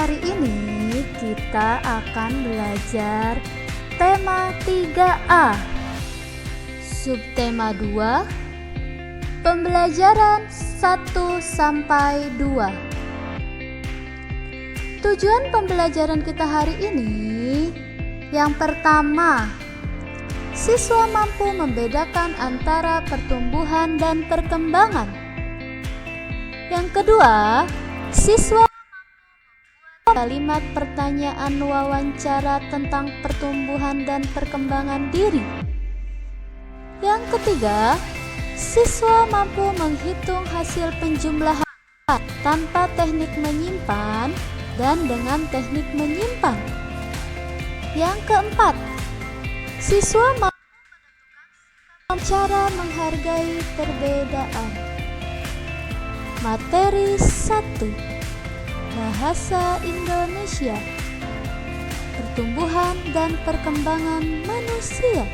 hari ini kita akan belajar tema 3A, subtema 2, pembelajaran 1-2. Tujuan pembelajaran kita hari ini, yang pertama, siswa mampu membedakan antara pertumbuhan dan perkembangan. Yang kedua, siswa kalimat pertanyaan wawancara tentang pertumbuhan dan perkembangan diri. Yang ketiga, siswa mampu menghitung hasil penjumlahan tanpa teknik menyimpan dan dengan teknik menyimpan. Yang keempat, siswa mampu cara menghargai perbedaan. Materi 1, Bahasa Indonesia, pertumbuhan dan perkembangan manusia.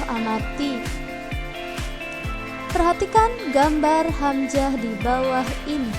Amati. Perhatikan gambar Hamzah di bawah ini.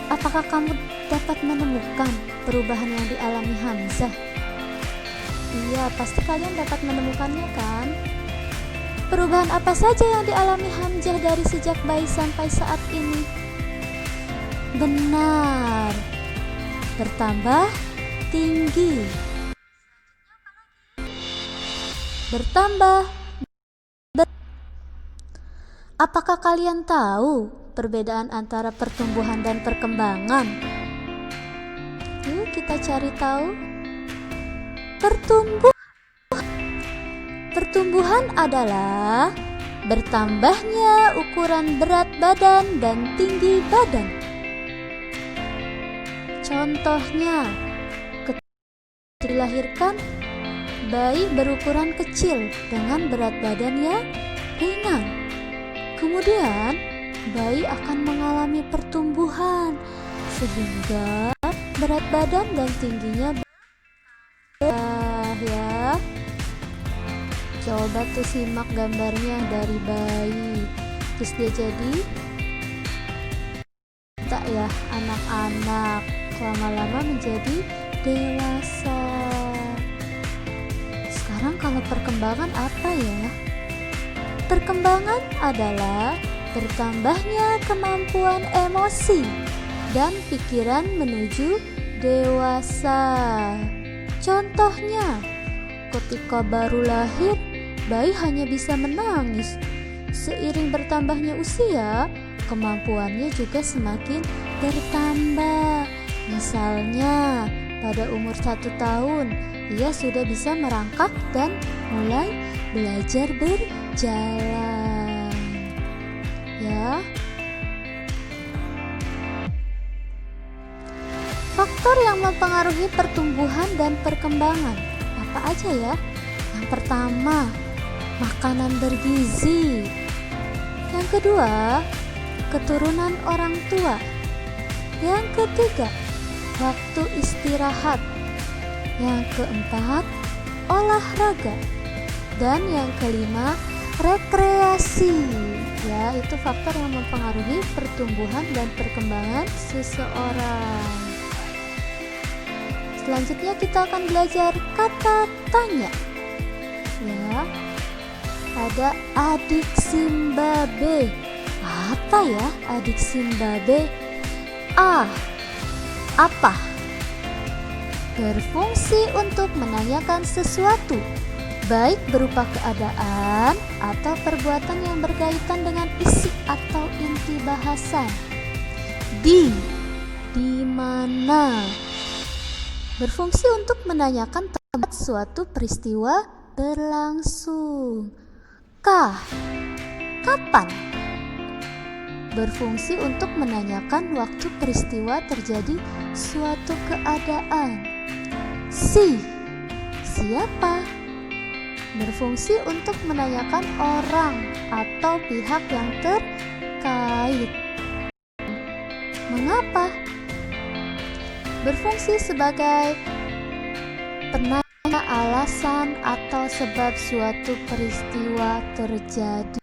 Apakah kamu dapat menemukan perubahan yang dialami Hamzah? Iya, pasti kalian dapat menemukannya kan? Perubahan apa saja yang dialami Hamzah dari sejak bayi sampai saat ini? Benar, bertambah tinggi, bertambah. Apakah kalian tahu perbedaan antara pertumbuhan dan perkembangan? Yuk kita cari tahu. Pertumbuhan adalah bertambahnya ukuran berat badan dan tinggi badan. Contohnya, ketika dilahirkan, bayi berukuran kecil dengan berat badan yang ringan. Kemudian, bayi akan mengalami pertumbuhan sehingga berat badan dan tingginya ya. Coba tuh simak gambarnya dari bayi, terus dia jadi tak ya anak-anak, lama-lama menjadi dewasa. Sekarang kalau perkembangan apa ya? Perkembangan adalah bertambahnya kemampuan emosi dan pikiran menuju dewasa. Contohnya, ketika baru lahir, bayi hanya bisa menangis. Seiring bertambahnya usia, kemampuannya juga semakin bertambah. Misalnya, pada umur 1 tahun, ia sudah bisa merangkak dan mulai belajar berjalan. Ya. Faktor yang mempengaruhi pertumbuhan dan perkembangan apa aja ya? Yang pertama, makanan bergizi. Yang kedua, keturunan orang tua. Yang ketiga, waktu istirahat. Yang keempat, olahraga. Dan yang kelima, rekreasi. Ya, itu faktor yang mempengaruhi pertumbuhan dan perkembangan seseorang. Selanjutnya kita akan belajar kata tanya. Ya, ada adik Simbabe. Apa ya adik Simbabe? A. Apa? Berfungsi untuk menanyakan sesuatu, baik berupa keadaan atau perbuatan yang berkaitan dengan isi atau inti bahasan. Di mana? Berfungsi untuk menanyakan tempat suatu peristiwa berlangsung. Kapan? Berfungsi untuk menanyakan waktu peristiwa terjadi suatu keadaan. Siapa? Berfungsi untuk menanyakan orang atau pihak yang terkait. Mengapa? Berfungsi sebagai penanya alasan atau sebab suatu peristiwa terjadi.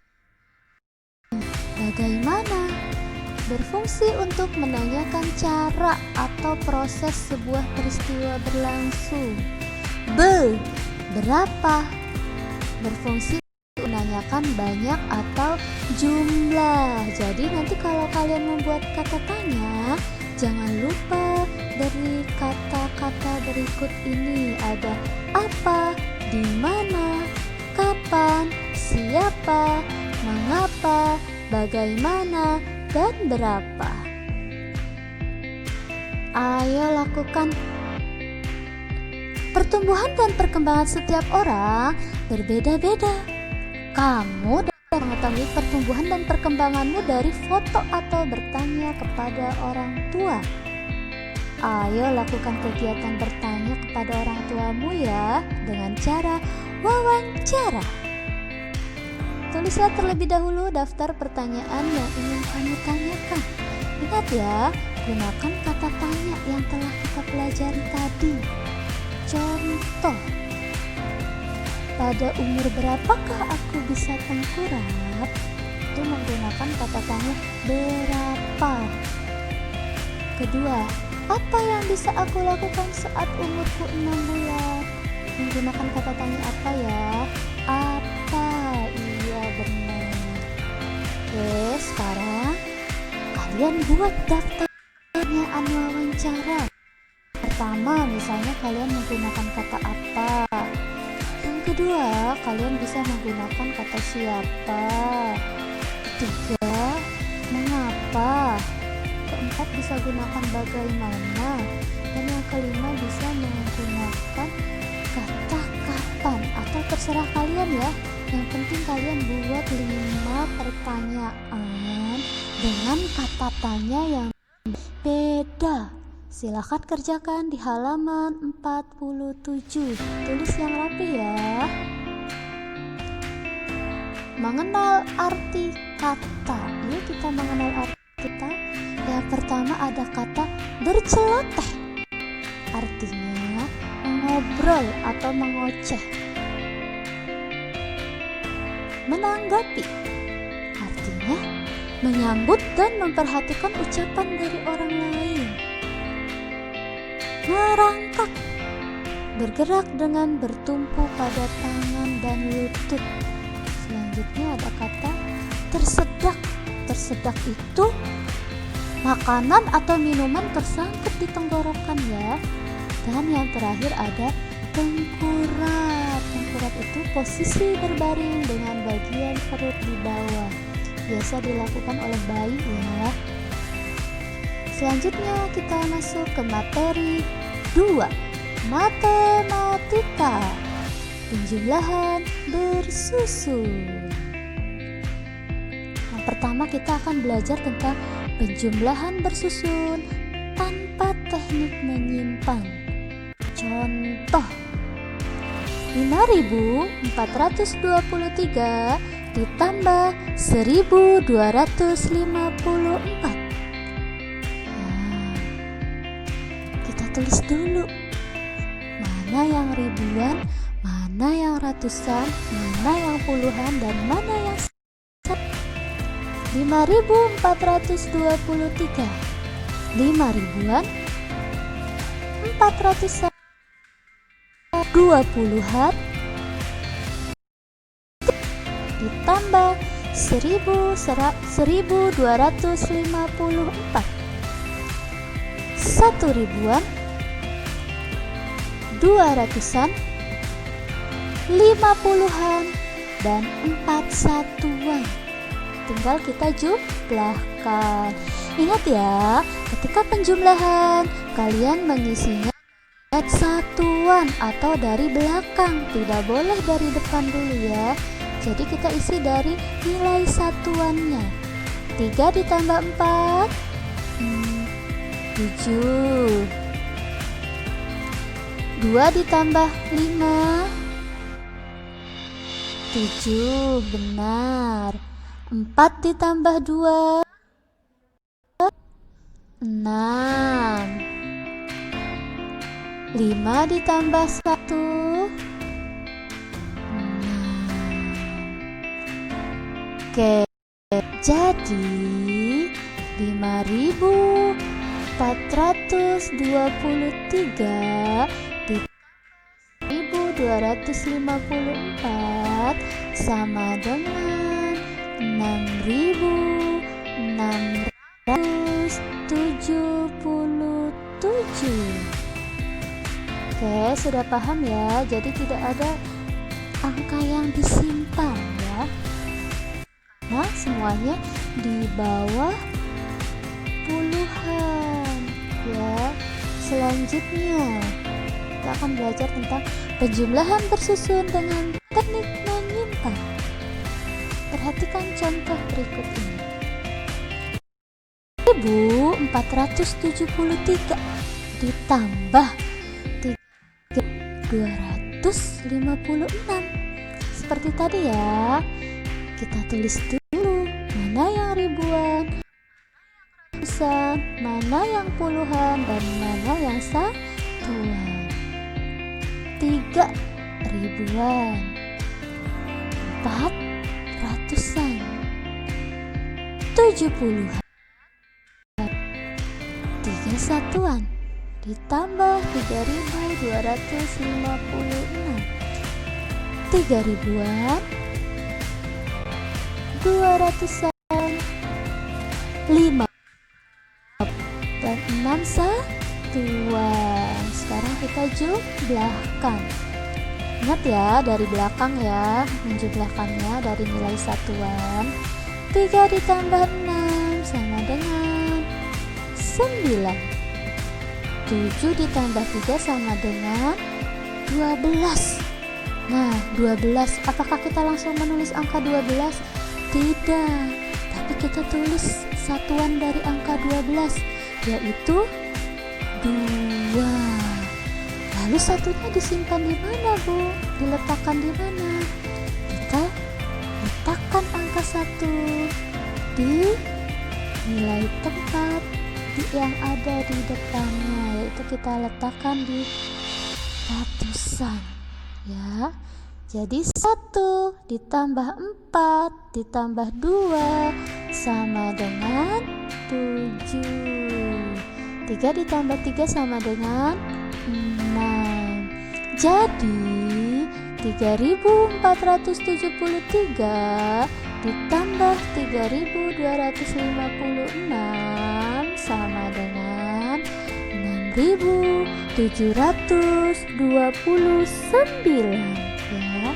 Bagaimana? berfungsi untuk menanyakan cara atau proses sebuah peristiwa berlangsung. B. Berapa? Berfungsi untuk menanyakan banyak atau jumlah. Jadi nanti kalau kalian membuat kata tanya, jangan lupa dari kata-kata berikut ini ada apa, di mana, kapan, siapa, mengapa, bagaimana, dan berapa. Ayo lakukan. Pertumbuhan dan perkembangan setiap orang berbeda-beda. Kamu dapat mengetahui pertumbuhan dan perkembanganmu dari foto atau bertanya kepada orang tua. Ayo lakukan kegiatan bertanya kepada orang tuamu ya, dengan cara wawancara. Tulislah terlebih dahulu daftar pertanyaan yang ingin kamu tanyakan. Ingat ya, gunakan kata tanya yang telah kita pelajari tadi. Contoh, pada umur berapakah aku bisa tengkurap? Itu menggunakan kata tanya berapa. Kedua, apa yang bisa aku lakukan saat umurku 6 bulan? Menggunakan kata tanya apa ya? Apa? Iya benar. Oke, sekarang kalian buat daftar pertanyaan wawancara. Pertama, misalnya kalian menggunakan kata apa. Yang kedua, kalian bisa menggunakan kata siapa. Ketiga, mengapa. Keempat, bisa gunakan bagaimana. Dan yang kelima, bisa menggunakan kata kapan atau terserah kalian ya. Yang penting kalian buat 5 pertanyaan dengan kata tanya yang beda. Silakan kerjakan di halaman 47. Tulis yang rapi ya. Mengenal arti kata. Yuk kita mengenal arti kata. Yang pertama ada kata berceloteh. Artinya mengobrol atau mengoceh. Menanggapi. Artinya menyambut dan memperhatikan ucapan dari orang lain. Merangkak, bergerak dengan bertumpu pada tangan dan lutut. Selanjutnya ada kata tersedak. Tersedak itu makanan atau minuman tersangkut di tenggorokan ya. Dan yang terakhir ada tengkurap. Tengkurap itu posisi berbaring dengan bagian perut di bawah. Biasa dilakukan oleh bayi ya. Selanjutnya kita masuk ke materi 2. Matematika. Penjumlahan bersusun. Yang pertama kita akan belajar tentang penjumlahan bersusun tanpa teknik menyimpan. Contoh, 5.423 ditambah 1.254. Tulis dulu mana yang ribuan, mana yang ratusan, mana yang puluhan, dan mana yang 5.423 5 ribuan, 400 20-an ditambah 1.254 1 ribuan, 200-an, 50-an, dan 4 satuan. Tinggal kita jumlahkan. Ingat ya, ketika penjumlahan kalian mengisinya satuan atau dari belakang, tidak boleh dari depan dulu ya. Jadi kita isi dari nilai satuannya. 3 ditambah 4 7. 2 ditambah 5 7, benar. 4 ditambah 2 6. 5 ditambah 1 6. Oke, jadi 5 423 ditambah 1254 sama dengan 6677. Oke, sudah paham ya? Jadi tidak ada angka yang disimpan ya. Nah, semuanya di bawah puluhan ya. Selanjutnya kita akan belajar tentang penjumlahan bersusun dengan teknik menyimpan. Perhatikan contoh berikut ini. 1473 ditambah 256. Seperti tadi ya, kita tulis dulu mana yang ribuan, ratusan, mana yang puluhan, dan mana yang satuan. 3 ribuan, 4 ratusan, 7 puluhan, 3 satuan ditambah 3256, 3 ribuan, 200-an, 5 dan 6 satuan. Sekarang kita jumlahkan. Ingat ya, dari belakang ya, menjumlahkannya dari nilai satuan. 3 ditambah 6 sama dengan 9. 7 ditambah 3 sama dengan 12. Nah, 12, apakah kita langsung menulis angka 12? Tidak, tapi kita tulis satuan dari angka 12, yaitu 2. Lalu satunya disimpan di mana, Bu? Diletakkan di mana? Kita letakkan angka 1 di nilai tempat yang ada di depannya, yaitu kita letakkan di ratusan ya. Jadi 1 ditambah 4 ditambah 2 sama dengan 7. 3 ditambah 3 sama dengan 6. Jadi 3473 ditambah 3256 sama dengan 6729 ya.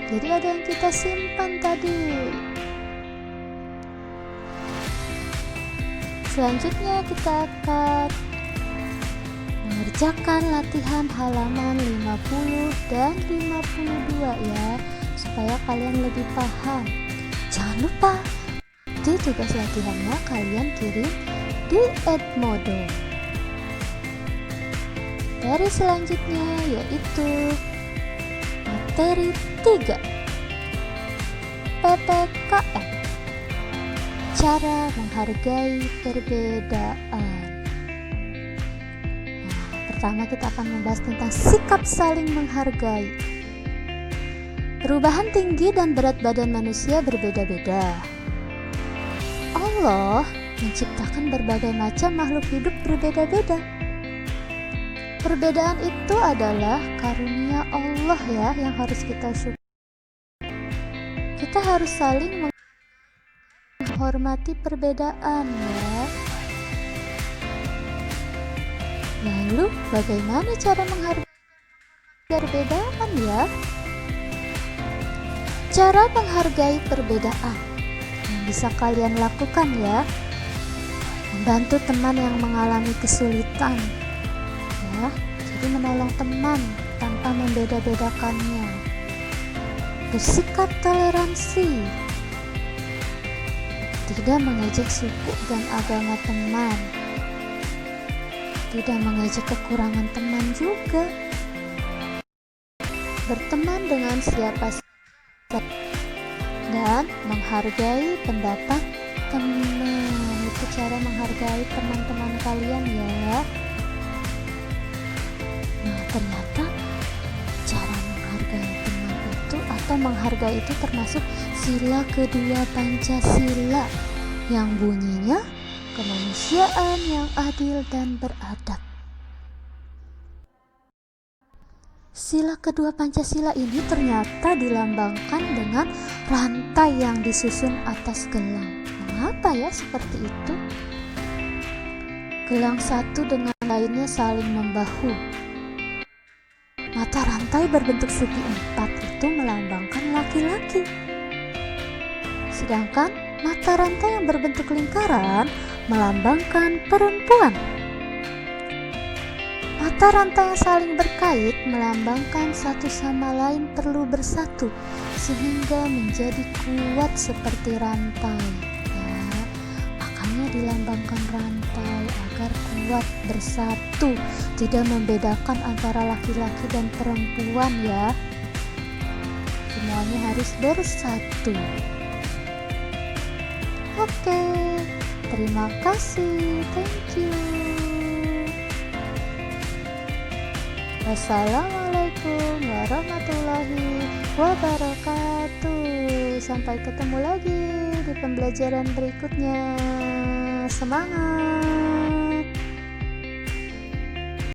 Jadi ada yang kita simpan tadi. Selanjutnya kita akan mengerjakan latihan halaman 50 dan 52 ya, supaya kalian lebih paham. Jangan lupa di tugas latihannya kalian kirim di Edmodo. Dari selanjutnya yaitu materi 3 PPKN, cara menghargai perbedaan. Pertama kita akan membahas tentang sikap saling menghargai. Perubahan tinggi dan berat badan manusia berbeda-beda. Allah menciptakan berbagai macam makhluk hidup berbeda-beda. Perbedaan itu adalah karunia Allah ya, yang harus kita syukuri. Kita harus saling menghormati perbedaan ya. Lalu bagaimana cara menghargai perbedaan ya? Cara menghargai perbedaan yang bisa kalian lakukan ya, membantu teman yang mengalami kesulitan ya. Jadi menolong teman tanpa membeda-bedakannya. Bersikap toleransi, tidak mengejek suku dan agama teman, tidak mengejek kekurangan teman juga. Berteman dengan siapa saja dan menghargai pendapat teman. Itu cara menghargai teman-teman kalian ya. Nah, ternyata cara menghargai teman itu atau menghargai itu termasuk sila kedua Pancasila yang bunyinya kemanusiaan yang adil dan beradab. Sila kedua Pancasila ini ternyata dilambangkan dengan rantai yang disusun atas gelang. Mengapa ya seperti itu? Gelang satu dengan lainnya saling membahu. Mata rantai berbentuk segi empat itu melambangkan laki-laki. Sedangkan mata rantai yang berbentuk lingkaran melambangkan perempuan. Mata rantai yang saling berkait melambangkan satu sama lain perlu bersatu sehingga menjadi kuat seperti rantai. Ya, makanya dilambangkan rantai agar kuat bersatu, tidak membedakan antara laki-laki dan perempuan ya. Semuanya harus bersatu. Oke, terima kasih. Thank you. Wassalamualaikum warahmatullahi wabarakatuh. Sampai ketemu lagi di pembelajaran berikutnya. Semangat!